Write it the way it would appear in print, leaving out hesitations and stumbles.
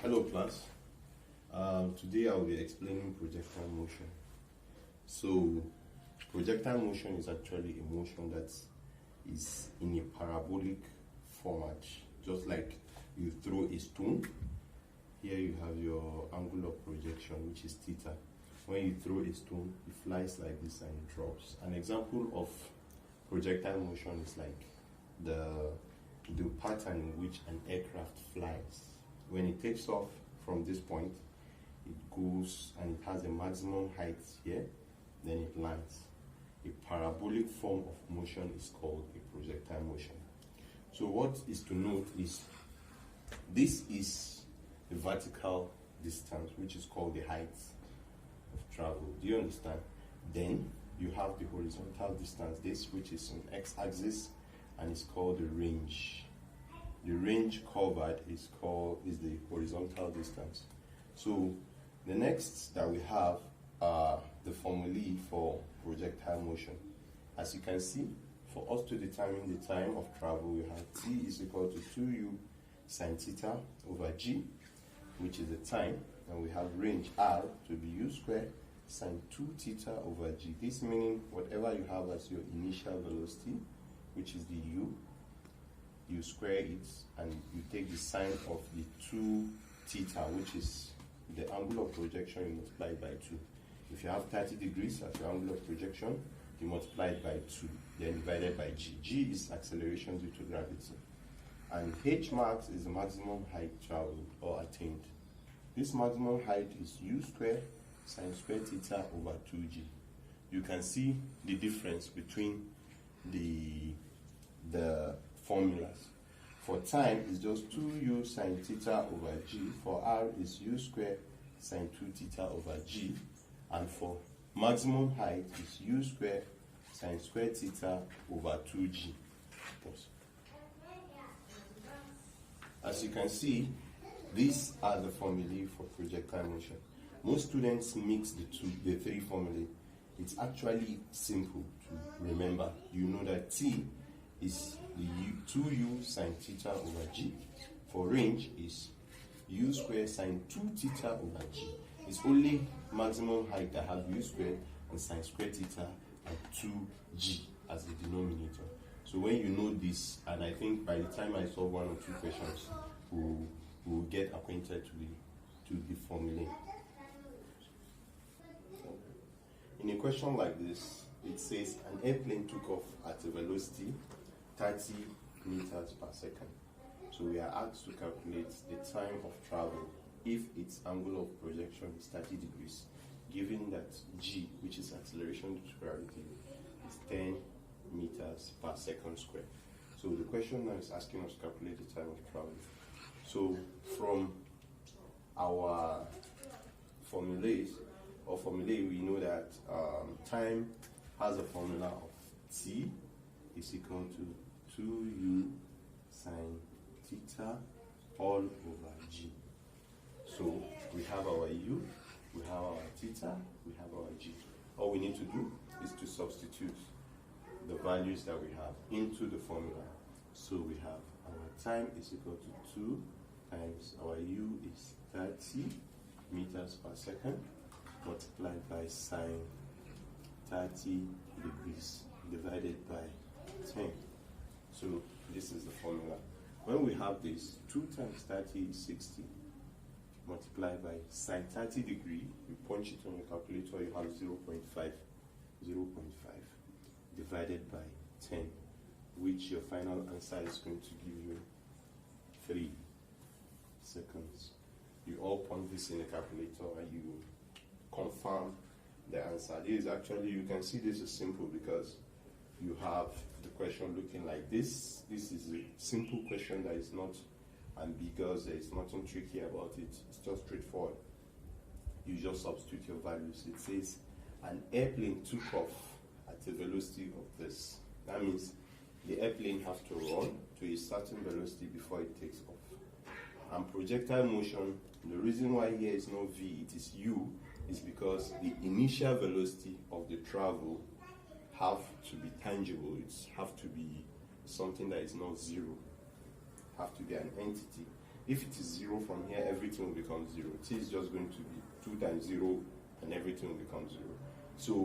Hello class. Today I will be explaining projectile motion. So projectile motion is actually a motion that is in a parabolic format, just like you throw a stone. Here you have your angle of projection, which is theta. When you throw a stone, it flies like this and it drops. An example of projectile motion is like the pattern in which an aircraft flies. When it takes off from this point, it goes and it has a maximum height here, then it lands. A parabolic form of motion is called a projectile motion. So what is to note is this is the vertical distance, which is called the height of travel. Do you understand? Then you have the horizontal distance, this which is on x-axis, and it's called the range. The range covered is the horizontal distance. So the next that we have are the formulae for projectile motion. As you can see, for us to determine the time of travel, we have t is equal to 2u sine theta over g, which is the time, and we have range r to be u squared sine 2 theta over g. This meaning whatever you have as your initial velocity, which is the u, you square it and you take the sine of the 2 theta, which is the angle of projection, you multiply it by 2. If you have 30 degrees as your angle of projection, you multiply it by 2, then divided by g. G is acceleration due to gravity. And h max is the maximum height traveled or attained. This maximum height is u squared sine squared theta over 2g. You can see the difference between the formulas. For time is just 2u sine theta over g. For r is u squared sine 2 theta over g. And for maximum height is u squared sine squared theta over 2g. As you can see, these are the formulae for projectile motion. Most students mix the three formulae. It's actually simple to remember. You know that t is the 2u sine theta over g. For range is u squared sine 2 theta over g. It's only maximum height that has u squared and sine squared theta and 2g as the denominator. So when you know this, and I think by the time I solve 1 or 2 questions, we'll get acquainted to the formulae. In a question like this, it says an airplane took off at a velocity 30 meters per second. So we are asked to calculate the time of travel if its angle of projection is 30 degrees, given that g, which is acceleration due to gravity, is 10 meters per second squared. So the question now is asking us to calculate the time of travel. So from our formulae, we know that time has a formula of t is equal to 2u sine theta all over g. So we have our u, we have our theta, we have our g. All we need to do is to substitute the values that we have into the formula. So we have our time is equal to 2 times our u is 30 meters per second multiplied by sine 30 degrees divided by 10. So this is the formula. When we have this, 2 times 30 is 60 multiplied by sine 30 degree, you punch it on your calculator, you have 0.5 divided by 10, which your final answer is going to give you 3 seconds. You all punch this in a calculator and you confirm the answer. This is actually, you can see this is simple because you have the question looking like this. This is a simple question that is not ambiguous. There is nothing tricky about it. It's just straightforward. You just substitute your values. It says an airplane took off at a velocity of this. That means the airplane has to run to a certain velocity before it takes off. And projectile motion, the reason why here is no v, it is u, is because the initial velocity of the travel have to be tangible. It have to be something that is not zero. Have to be an entity. If it is 0 from here, everything will become 0. T is just going to be 2 times 0 and everything will become 0. So